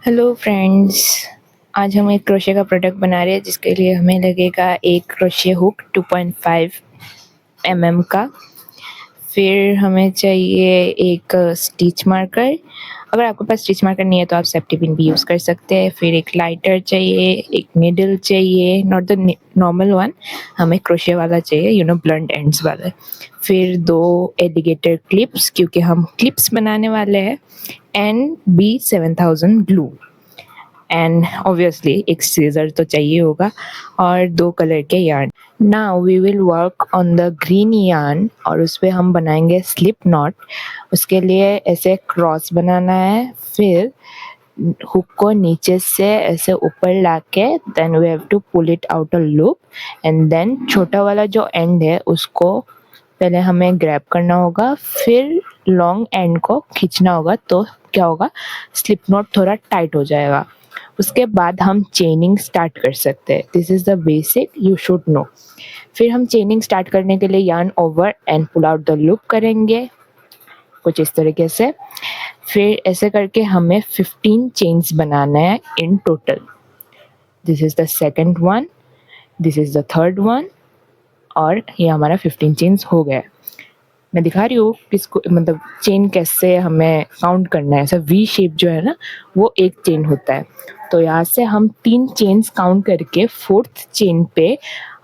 Hello friends. आज हम एक क्रोशे का प्रोडक्ट बना रहे हैं जिसके लिए हमें लगेगा एक क्रोशे हुक 2.5 mm का। फिर हमें चाहिए एक स्टिच मार्कर। अगर आपके पास स्टिच मार्कर नहीं है तो आप सेफ्टी पिन भी यूज़ कर सकते हैं। फिर एक लाइटर चाहिए, एक नीडल चाहिए, नॉट द नॉर्मल वन, हमें क्रोशे वाला चाहिए, ब्लंट एंड्स वाला। फिर 2 एलिगेटर क्लिप्स क्योंकि हम क्लिप्स बनाने वाले हैं, and B7000 glue, and obviously एक सीजर तो चाहिए होगा, और 2 कलर के yarn. Now we will work on the green yarn और उस पर हम बनाएंगे स्लिप नॉट। उसके लिए ऐसे क्रॉस बनाना है, फिर हुक को नीचे से ऐसे ऊपर लाके then we have to pull it out a loop, and then छोटा वाला जो एंड है उसको पहले हमें ग्रैब करना होगा, फिर लॉन्ग एंड को खींचना होगा, तो क्या होगा, स्लिप नॉट थोड़ा टाइट हो जाएगा। उसके बाद हम चेनिंग स्टार्ट कर सकते हैं। This is the basic, you should know. फिर हम चेनिंग स्टार्ट करने के लिए yarn over and pull out the loop करेंगे कुछ इस तरीके से। फिर ऐसे करके हमें 15 चेन्स बनाना है in total. This is the second one, this is the third one, और ये हमारा 15 चेन्स हो गया। मैं दिखा रही हूँ किसको, मतलब चेन कैसे हमें काउंट करना है। ऐसा वी शेप जो है ना, वो एक चेन होता है। तो यहाँ से हम 3 चेन्स काउंट करके 4th चेन पे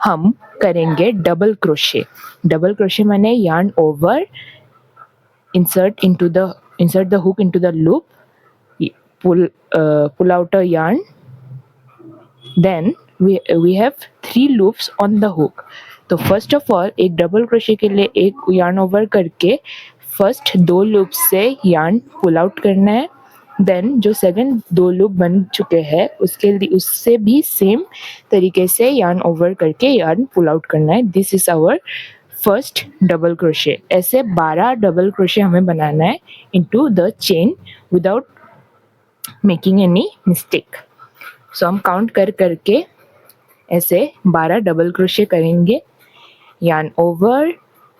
हम करेंगे डबल क्रोशे। डबल क्रोशे माने yarn over, insert the hook into the loop, pull out a yarn, then we have 3 loops on the hook. तो फर्स्ट ऑफ ऑल एक डबल क्रोशे के लिए एक यार्न ओवर करके फर्स्ट 2 लूप से yarn pull out करना है। Then जो सेकंड 2 लूप बन चुके हैं उसके लिए उससे भी सेम तरीके से यार्न ओवर करके यार्न पुल आउट करना है। This is our first double crochet. ऐसे 12 डबल क्रोशे हमें बनाना है into the chain without making any mistake. So हम काउंट करके ऐसे 12 डबल क्रोशे करेंगे। Yarn over,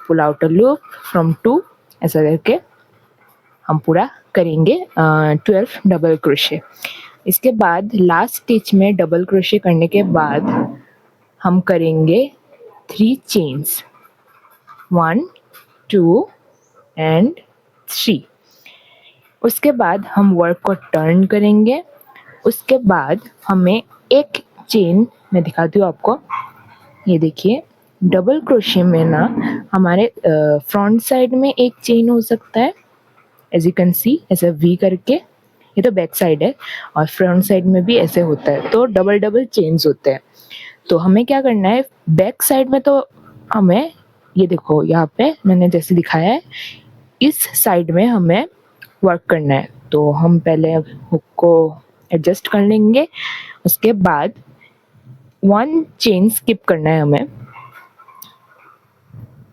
pull out a loop from 2, ऐसा करके हम पूरा करेंगे 12 डबल क्रोशे। इसके बाद लास्ट स्टिच में डबल क्रोशे करने के बाद हम करेंगे 3 चेन्स, 1 2 एंड 3। उसके बाद हम वर्क को टर्न करेंगे। उसके बाद हमें एक चेन, मैं दिखाती हूँ आपको, ये देखिए डबल क्रोशे में ना हमारे फ्रंट साइड में एक चेन हो सकता है, एज यू कैन सी ऐसे वी करके, ये तो बैक साइड है, और फ्रंट साइड में भी ऐसे होता है, तो डबल डबल चेन्स होते हैं। तो हमें क्या करना है, बैक साइड में तो हमें ये देखो यहाँ पे मैंने जैसे दिखाया है, इस साइड में हमें वर्क करना है। तो हम पहले हुक को एडजस्ट कर लेंगे। उसके बाद 1 चेन स्किप करना है हमें,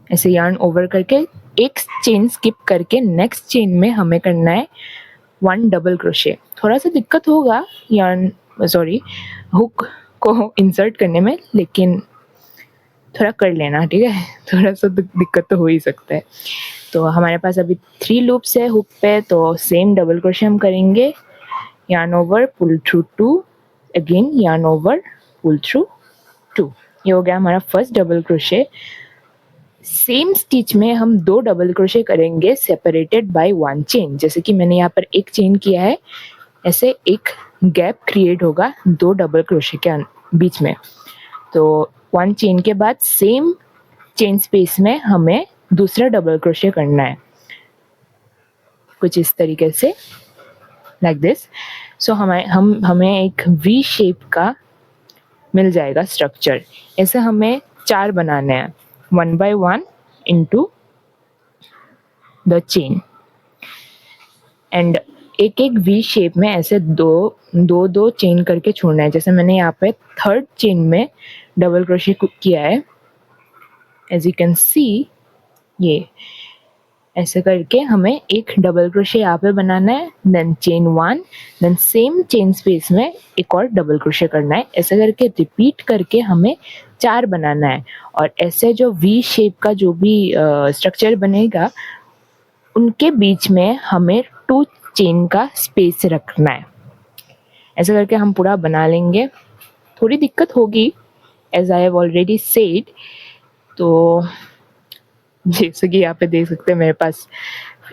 ऐसे यार्न ओवर करके एक चेन स्किप करके नेक्स्ट चेन में हमें करना है 1 डबल क्रोशे। थोड़ा सा दिक्कत होगा हुक को इंसर्ट करने में, लेकिन थोड़ा कर लेना, ठीक है। थोड़ा सा दिक्कत तो हो ही सकता है। तो हमारे पास अभी 3 लूप्स है हुक पे, तो सेम डबल क्रोशे हम करेंगे। Yarn over, pull through 2, again yarn over, pull through 2। ये हो गया हमारा first double crochet. Same stitch में हम 2 डबल क्रोशे करेंगे सेपरेटेड बाय 1 चेन। जैसे कि मैंने यहाँ पर एक चेन किया है, ऐसे एक गैप क्रिएट होगा 2 डबल क्रोशे के बीच में। तो 1 चेन के बाद सेम चेन स्पेस में हमें दूसरा डबल क्रोशे करना है, कुछ इस तरीके से, लाइक दिस। सो हमें एक वी शेप का मिल जाएगा स्ट्रक्चर। ऐसे हमें 4 बनाने हैं, 1 by 1 into the chain, and एक एक वी शेप में ऐसे दो चेन करके छोड़ना है। जैसे मैंने यहाँ पे 3rd चेन में डबल क्रोशे किया है, एज यू कैन सी, ये ऐसे करके हमें एक डबल क्रोशे यहाँ पे बनाना है, then chain 1, then same chain space में एक और डबल क्रोशे करना है। ऐसे करके रिपीट करके हमें 4 बनाना है। और ऐसे जो वी शेप का जो भी स्ट्रक्चर बनेगा, उनके बीच में हमें 2 चेन का स्पेस रखना है। ऐसे करके हम पूरा बना लेंगे। थोड़ी दिक्कत होगी as I have already said. तो जैसे कि यहाँ पे देख सकते हैं मेरे पास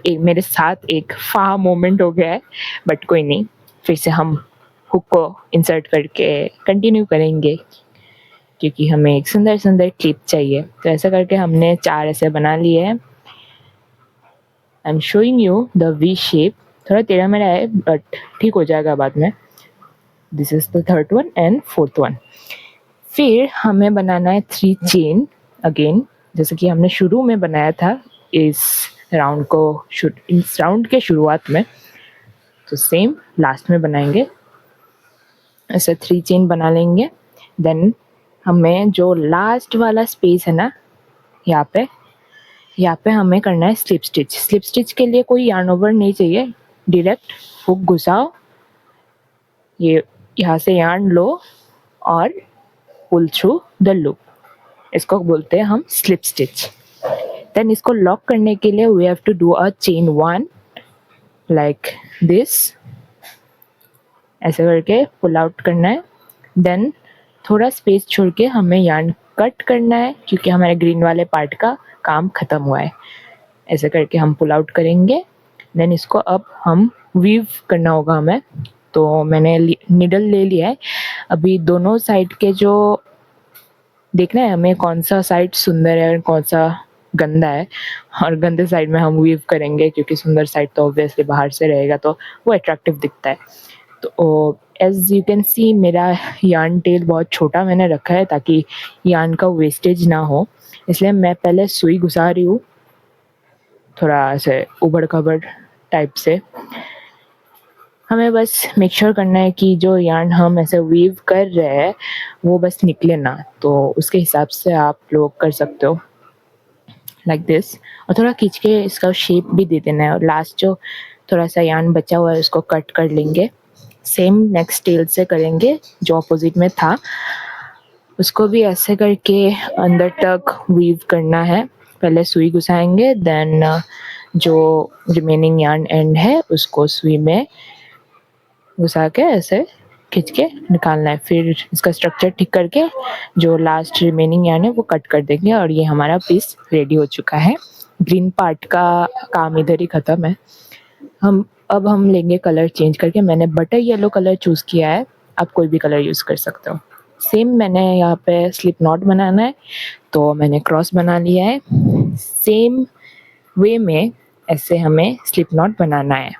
मेरे साथ एक फा मोमेंट हो गया है, बट कोई नहीं, फिर से हम हुक को इंसर्ट करके कंटिन्यू करेंगे क्योंकि हमें एक सुंदर सुंदर क्लिप चाहिए। तो ऐसा करके हमने 4 ऐसे बना लिए हैं। आई am showing you the V shape. थोड़ा टेढ़ा मेढ़ा है बट ठीक हो जाएगा बाद में। This is the third one and fourth one. फिर हमें बनाना है 3 चेन अगेन, जैसे कि हमने शुरू में बनाया था इस राउंड को, इस राउंड के शुरुआत में। तो सेम लास्ट में बनाएंगे, ऐसे 3 चेन बना लेंगे। देन हमें जो लास्ट वाला स्पेस है ना, यहाँ पे हमें करना है स्लिप स्टिच। स्लिप स्टिच के लिए कोई यार्न ओवर नहीं चाहिए, डायरेक्ट हुक घुसाओ, ये यहाँ से यार्न लो और पुल थ्रू द लूप। इसको बोलते हैं हम स्लिप स्टिच। देन इसको लॉक करने के लिए we have to do a chain 1 like this, ऐसे करके पुल आउट करना है। देन थोड़ा स्पेस छोड़ के हमें यार्न कट करना है क्योंकि हमारे ग्रीन वाले पार्ट का काम ख़त्म हुआ है। ऐसे करके हम पुल आउट करेंगे। देन इसको अब हम वीव करना होगा हमें। तो मैंने निडल ले लिया है। अभी दोनों साइड के जो देखना है हमें कौन सा साइड सुंदर है और कौन सा गंदा है, और गंदे साइड में हम वीव करेंगे क्योंकि सुंदर साइड तो ऑब्वियसली बाहर से रहेगा तो वो अट्रैक्टिव दिखता है। तो एज यू कैन सी मेरा यार्न टेल बहुत छोटा मैंने रखा है ताकि यार्न का वेस्टेज ना हो, इसलिए मैं पहले सुई घुसा रही हूँ थोड़ा ऐसे उबड़ खबड़ टाइप से। हमें बस मेक श्योर करना है कि जो यार्न हम ऐसे वीव कर रहे हैं वो बस निकले ना, तो उसके हिसाब से आप लोग कर सकते हो लाइक दिस। और थोड़ा खींच के इसका शेप भी दे देना है, और लास्ट जो थोड़ा सा यार्न बचा हुआ है उसको कट कर लेंगे। सेम नेक्स्ट टेल से करेंगे जो अपोजिट में था, उसको भी ऐसे करके अंदर तक वीव करना है। पहले सुई घुसाएंगे, देन जो रिमेनिंग यार्न एंड है उसको सुई में घुसा के ऐसे खींच के निकालना है। फिर इसका स्ट्रक्चर ठीक करके जो लास्ट रिमेनिंग यार्न है वो कट कर देंगे, और ये हमारा पीस रेडी हो चुका है। ग्रीन पार्ट का काम इधर ही ख़त्म है। अब हम लेंगे कलर चेंज करके। मैंने बटर येलो कलर चूज़ किया है, आप कोई भी कलर यूज़ कर सकते हो। सेम मैंने यहाँ पे स्लिप नॉट बनाना है तो मैंने क्रॉस बना लिया है। सेम वे में ऐसे हमें स्लिप नॉट बनाना है।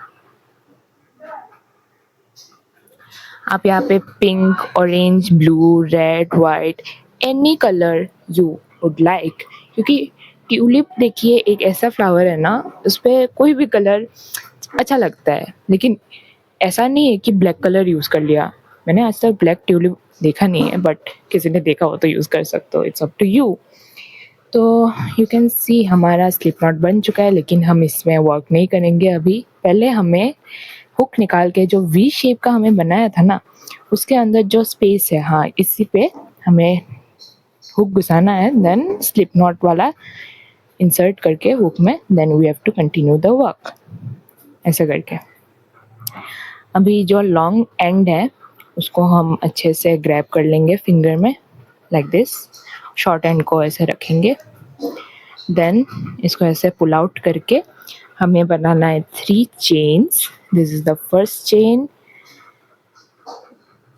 आप यहाँ पे pink, orange, blue, red, white, any colour you would like, क्योंकि ट्यूलिप देखिए एक ऐसा फ्लावर है ना, उस पर कोई भी कलर अच्छा लगता है। लेकिन ऐसा नहीं है कि ब्लैक कलर यूज़ कर लिया। मैंने आज तक ब्लैक ट्यूलिप देखा नहीं है, बट किसी ने देखा हो तो यूज़ कर सकते हो, इट्स अप टू यू। तो यू कैन सी हमारा स्लिप नॉट बन चुका है, लेकिन हम इसमें वर्क नहीं करेंगे अभी। पहले हमें हुक निकाल के जो वी शेप का हमें बनाया था ना, उसके अंदर जो स्पेस है, हाँ इसी पे हमें हुक घुसाना है। देन स्लिप नॉट वाला इंसर्ट करके हुक में, then we have to continue the work ऐसे करके। अभी जो लॉन्ग एंड है उसको हम अच्छे से ग्रैब कर लेंगे फिंगर में लाइक दिस। शॉर्ट एंड को ऐसे रखेंगे, देन इसको ऐसे पुल आउट करके हमें बनाना है 3 chains. This is the first chain,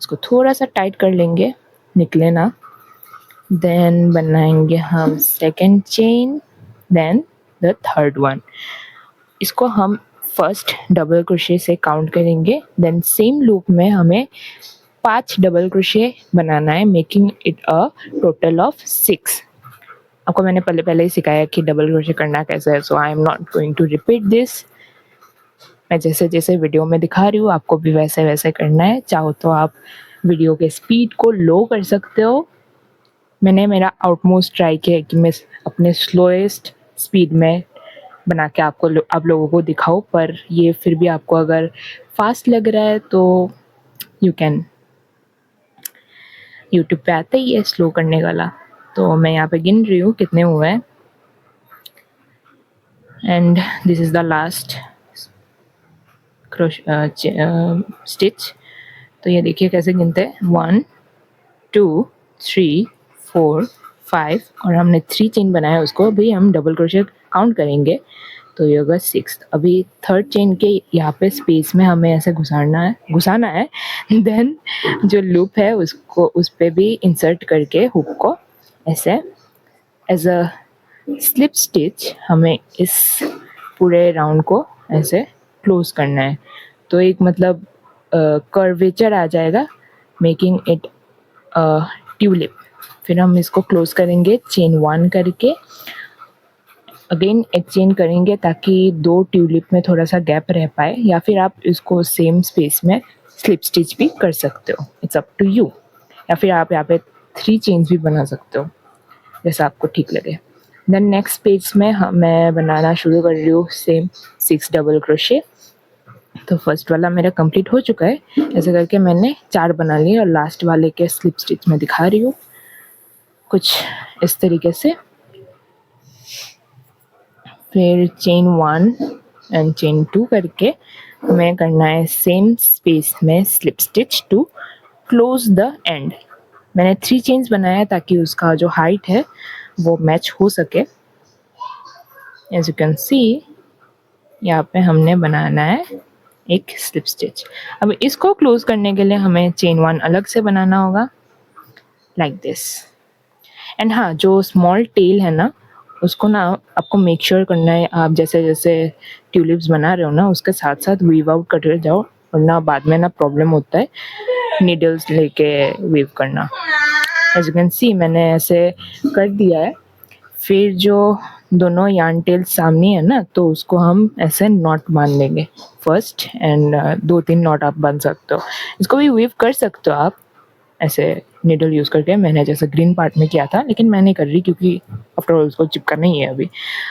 इसको थोड़ा सा टाइट कर लेंगे, निकले ना। देन बनाएंगे हम second chain, then the third one. इसको हम फर्स्ट डबल क्रोशे से काउंट करेंगे। देन सेम लूप में हमें 5 डबल क्रोशे बनाना है, making it a total of 6। आपको मैंने पहले ही सिखाया कि डबल क्रोशे करना कैसे है, so I am not going to repeat this. मैं जैसे जैसे वीडियो में दिखा रही हूँ आपको भी वैसे वैसे करना है। चाहो तो आप वीडियो के स्पीड को लो कर सकते हो। मैंने मेरा आउटमोस्ट ट्राई किया है कि मैं अपने स्लोएस्ट स्पीड में बना के आप लोगों को दिखाऊं, पर ये फिर भी आपको अगर फास्ट लग रहा है तो यू कैन, यूट्यूब पे आता ही है स्लो करने वाला। तो मैं यहाँ पे गिन रही हूँ कितने हुए हैं, and this is the last stitch. तो ये देखिए कैसे गिनते हैं, 1 2 3 4 5 और हमने 3 चेन बनाया उसको अभी हम डबल क्रोशे काउंट करेंगे तो ये होगा 6। अभी थर्ड चेन के यहाँ पे स्पेस में हमें ऐसे घुसाना है देन जो लूप है उसको उस पर भी इंसर्ट करके हुक को ऐसे एज अ स्लिप स्टिच हमें इस पूरे राउंड को ऐसे क्लोज करना है। तो एक मतलब कर्वेचर आ जाएगा मेकिंग इट ट्यूलिप। फिर हम इसको क्लोज करेंगे चेन 1 करके, अगेन एक चेन करेंगे ताकि 2 ट्यूलिप में थोड़ा सा गैप रह पाए, या फिर आप इसको सेम स्पेस में स्लिप स्टिच भी कर सकते हो, इट्स अप टू यू। या फिर आप यहाँ पे 3 चेन्स भी बना सकते हो जैसा आपको ठीक लगे। देन नेक्स्ट पेज में मैं बनाना शुरू कर रही हूँ सेम 6 डबल क्रोशे। तो फर्स्ट वाला मेरा कंप्लीट हो चुका है, ऐसे करके मैंने 4 बना लिए और लास्ट वाले के स्लिप स्टिच में दिखा रही हूँ कुछ इस तरीके से। फिर चेन 1 एंड चेन 2 करके हमें करना है सेम स्पेस में slip stitch to close the end. मैंने 3 चेन्स बनाया ताकि उसका जो हाइट है वो मैच हो सके। एज यू कैन सी यहाँ पे हमने बनाना है एक स्लिप स्टिच। अब इसको क्लोज करने के लिए हमें चेन 1 अलग से बनाना होगा लाइक दिस। एंड हाँ, जो स्मॉल टेल है ना उसको ना आपको मेक श्योर करना है, आप जैसे जैसे ट्यूलिप्स बना रहे हो ना उसके साथ साथ वीव आउट करते जाओ, वरना बाद में ना प्रॉब्लम होता है नीडल्स लेके वीव करना। एज यू कैन सी मैंने ऐसे कर दिया है। फिर जो दोनों यार्न टेल सामने है ना तो उसको हम ऐसे नॉट बांध देंगे फर्स्ट, एंड 2-3 नॉट आप बांध सकते हो। इसको भी वीव कर सकते हो आप ऐसे नीडल यूज़ करके, मैंने जैसे ग्रीन पार्ट में किया था, लेकिन मैं नहीं कर रही क्योंकि आफ्टर ऑल उसको चिपकाना ही है।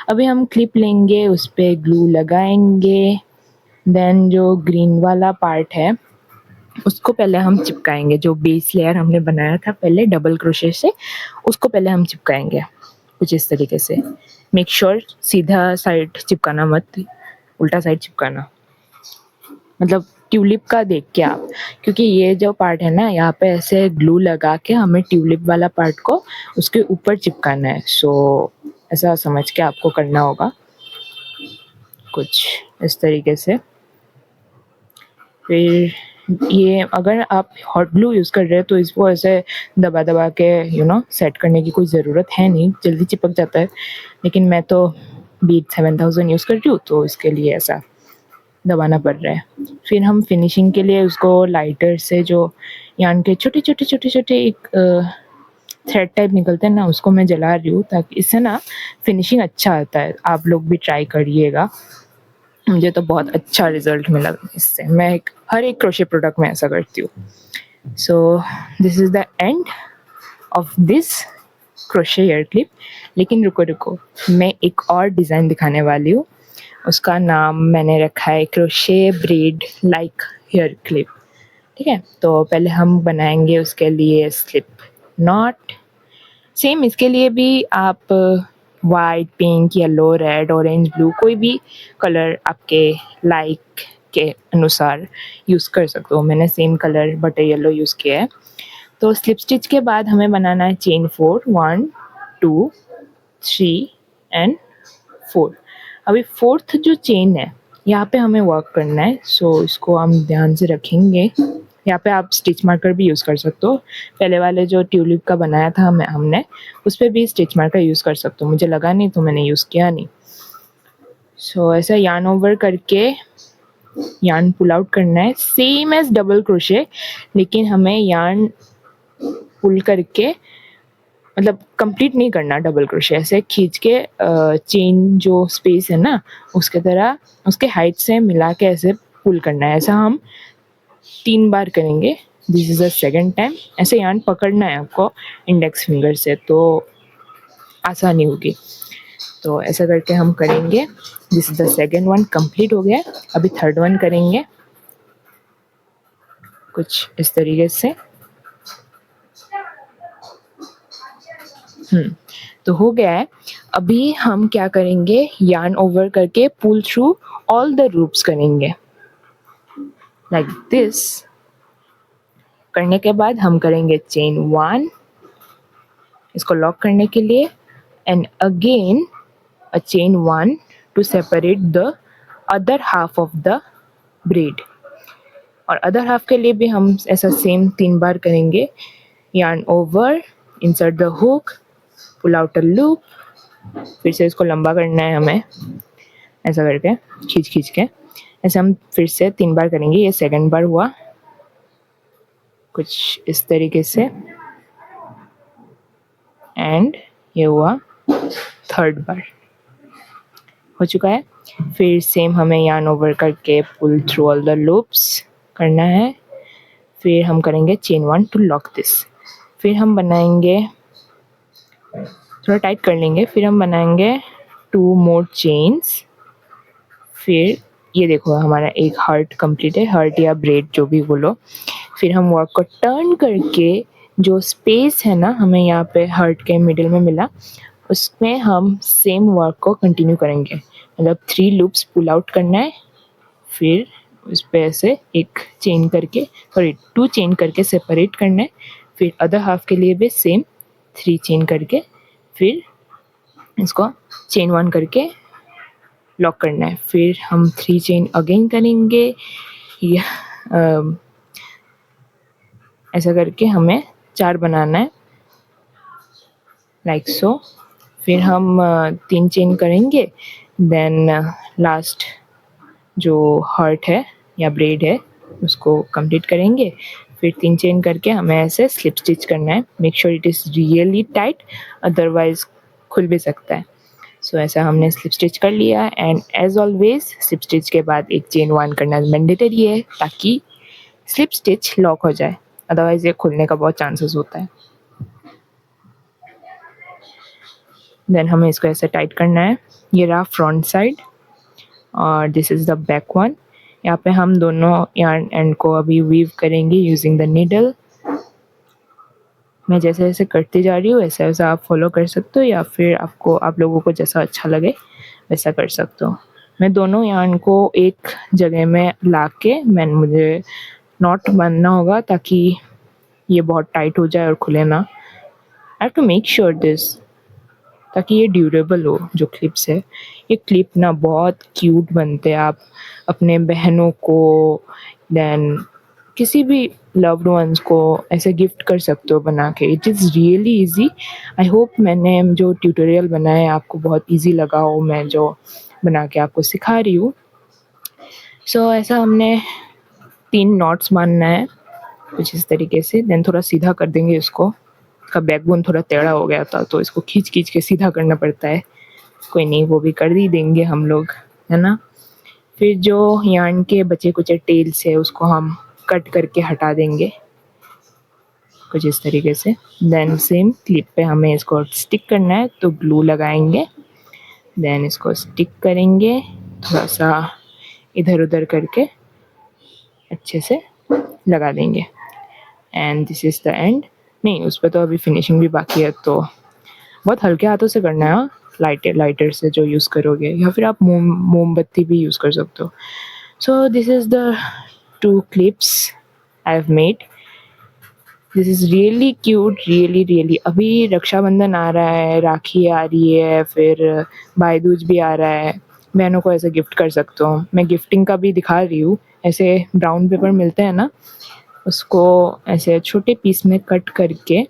अभी हम क्लिप लेंगे, उस पर ग्लू लगाएंगे, देन जो ग्रीन वाला पार्ट है उसको पहले हम चिपकाएंगे। जो बेस लेयर हमने बनाया था पहले डबल क्रोशे से, उसको पहले हम चिपकाएंगे कुछ इस तरीके से। मेक श्योर सीधा साइड चिपकाना मत, उल्टा साइड चिपकाना, मतलब ट्यूलिप का देख के आप, क्योंकि ये जो पार्ट है ना यहाँ पे ऐसे ग्लू लगा के हमें ट्यूलिप वाला पार्ट को उसके ऊपर चिपकाना है। सो ऐसा समझ के आपको करना होगा कुछ इस तरीके से। फिर ये अगर आप हॉट ग्लू यूज़ कर रहे हो तो इसको ऐसे दबा दबा के सेट करने की कोई ज़रूरत है नहीं, जल्दी चिपक जाता है। लेकिन मैं तो बीट 7000 यूज़ कर रही हूँ तो इसके लिए ऐसा दबाना पड़ रहा है। फिर हम फिनिशिंग के लिए उसको लाइटर से जो यार्न के छोटे छोटे एक थ्रेड टाइप निकलते हैं ना उसको मैं जला रही हूँ, ताकि इससे ना फिनिशिंग अच्छा आता है। आप लोग भी ट्राई करिएगा, मुझे तो बहुत अच्छा रिजल्ट मिला इससे। मैं हर एक क्रोशे प्रोडक्ट में ऐसा करती हूँ। So this is the end of this crochet hair clip. लेकिन रुको मैं एक और डिज़ाइन दिखाने वाली हूँ, उसका नाम मैंने रखा है crochet braid like hair clip. ठीक है, तो पहले हम बनाएंगे उसके लिए स्लिप नॉट। सेम इसके लिए भी आप white, pink, yellow, red, orange, blue कोई भी कलर आपके लाइक के अनुसार यूज़ कर सकते हो। मैंने same colour butter yellow use किया है। तो स्लिप स्टिच के बाद हमें बनाना है चेन 4, 1 2 3 एंड 4। अभी फोर्थ जो चेन है यहाँ पे हमें वर्क करना है, सो इसको हम ध्यान से रखेंगे। यहाँ पे आप स्टिच मार्कर भी यूज़ कर सकते हो। पहले वाले जो ट्यूलिप का बनाया था हमने उस पर भी स्टिच मार्कर यूज़ कर सकते हो, मुझे लगा नहीं तो मैंने यूज़ किया नहीं। सो ऐसा यार्न ओवर करके यार्न पुल आउट करना है सेम एज डबल क्रोशे, लेकिन हमें यार्न पुल करके मतलब कंप्लीट नहीं करना डबल क्रोशे, ऐसे खींच के चेन जो स्पेस है ना उसके तरह उसके हाइट से मिला के ऐसे पुल करना है। ऐसा हम 3 बार करेंगे। This is the second time. ऐसे यार्न पकड़ना है आपको इंडेक्स फिंगर से तो आसानी होगी। तो ऐसा करके हम करेंगे। This is the second one complete हो गया। अभी थर्ड वन करेंगे कुछ इस तरीके से। तो हो गया है। अभी हम क्या करेंगे, यार्न ओवर करके pull through all the loops करेंगे लाइक दिस। करने के बाद हम करेंगे चेन 1 इसको लॉक करने के लिए, and again a chain 1 to separate the other half of the braid, और अदर हाफ के लिए भी हम ऐसा सेम 3 बार करेंगे। yarn over, insert the hook, pull out a loop, फिर से इसको लंबा करना है हमें ऐसा करके खींच के, ऐसे हम फिर से 3 बार करेंगे। ये सेकंड बार हुआ कुछ इस तरीके से, एंड ये हुआ थर्ड बार, हो चुका है। फिर सेम हमें yarn over करके pull through all the loops करना है। फिर हम करेंगे चेन 1 टू लॉक दिस। फिर हम बनाएंगे, थोड़ा टाइट कर लेंगे, फिर हम बनाएंगे 2 मोर चेन्स। फिर ये देखो हमारा एक हार्ट कंप्लीट है, हार्ट या ब्रेड जो भी बोलो। फिर हम वर्क को टर्न करके जो स्पेस है ना हमें यहाँ पे हार्ट के मिडिल में मिला, उसमें हम सेम वर्क को कंटिन्यू करेंगे। मतलब 3 लूप्स पुल आउट करना है, फिर उस पर ऐसे एक चेन करके 2 चेन करके सेपरेट करना है। फिर अदर हाफ के लिए भी सेम 3 चेन करके, फिर इसको चेन 1 करके लॉक करना है। फिर हम 3 चेन अगेन करेंगे, या ऐसा करके हमें 4 बनाना है लाइक सो। फिर हम 3 चेन करेंगे, देन लास्ट जो हार्ट है या ब्रेड है उसको कंप्लीट करेंगे। फिर 3 चेन करके हमें ऐसे स्लिप स्टिच करना है। Make sure it is really tight, otherwise खुल भी सकता है। सो ऐसा हमने स्लिप स्टिच कर लिया, and as always slip stitch के बाद एक चेन 1 करना मैंडेटरी है ताकि स्लिप स्टिच लॉक हो जाए, अदरवाइज ये खुलने का बहुत चांसेस होता है। देन हमें इसको ऐसे टाइट करना है। ये रहा फ्रंट साइड और this is the back one. यहाँ पे हम दोनों यार्न एंड को अभी वीव करेंगे यूजिंग द नीडल। मैं जैसे जैसे करती जा रही हूँ ऐसा वैसा आप फॉलो कर सकते हो, या फिर आप लोगों को जैसा अच्छा लगे वैसा कर सकते हो। मैं दोनों यार्न को एक जगह में ला के मुझे नॉट बांधना होगा ताकि ये बहुत टाइट हो जाए और खुले ना। I have to make sure this ताकि ये ड्यूरेबल हो। जो क्लिप्स है ये क्लिप ना बहुत क्यूट बनते हैं, आप अपने बहनों को देन किसी भी लव्ड वंस को ऐसे गिफ्ट कर सकते हो बना के। It is really easy. I hope मैंने जो ट्यूटोरियल बनाया है आपको बहुत इजी लगा हो, मैं जो बना के आपको सिखा रही हूँ। सो ऐसा हमने 3 नॉट्स बांधना है कुछ इस तरीके से, देन थोड़ा सीधा कर देंगे इसको। इसका बैकबोन थोड़ा टेढ़ा हो गया था तो इसको खींच के सीधा करना पड़ता है। कोई नहीं, वो भी कर ही देंगे हम लोग, है ना। फिर जो यार्न के बचे कुछ टेल्स है उसको हम कट करके हटा देंगे कुछ इस तरीके से। देन सेम क्लिप पे हमें इसको स्टिक करना है तो ग्लू लगाएंगे, देन इसको स्टिक करेंगे थोड़ा सा इधर उधर करके अच्छे से लगा देंगे, and this is the and. नहीं, उस पर तो अभी फिनिशिंग भी बाकी है, तो बहुत हल्के हाथों से करना है। लाइटर से जो यूज़ करोगे, या फिर आप मोमबत्ती भी यूज़ कर सकते हो। सो this is the 2 clips I have made. This is really cute, really. अभी रक्षाबंधन आ रहा है, राखी आ रही है, फिर भाई दूज भी आ रहा है। बहनों को ऐसे गिफ्ट कर सकते हो। मैं गिफ्टिंग का भी दिखा रही हूँ। ऐसे ब्राउन पेपर मिलते हैं ना, उसको ऐसे छोटे पीस में कट करके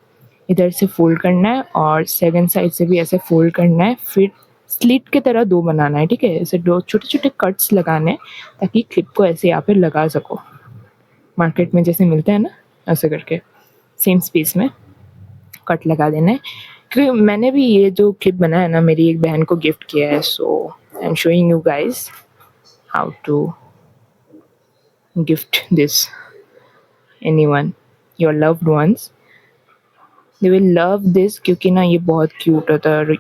इधर से फोल्ड करना है और सेकंड साइड से भी ऐसे फोल्ड करना है। फिर स्लिट की तरह 2 बनाना है, ठीक है। ऐसे 2 छोटे कट्स लगाने हैं ताकि क्लिप को ऐसे यहाँ पे लगा सको। मार्केट में जैसे मिलता है ना, ऐसे करके सेम स्पेस में कट लगा देना है। क्योंकि मैंने भी ये जो क्लिप बनाया है ना, मेरी एक बहन को गिफ्ट किया है। So I am showing you guys how to gift this anyone, your loved ones, they will love this क्योंकि ना ये बहुत क्यूट होता है।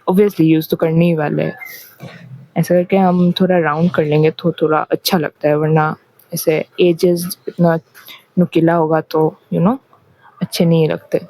ऑब्वियसली यूज़ तो करने ही वाले हैं। ऐसा करके हम थोड़ा राउंड कर लेंगे तो थोड़ा अच्छा लगता है, वरना ऐसे एजेस इतना नुकीला होगा तो अच्छे नहीं लगते।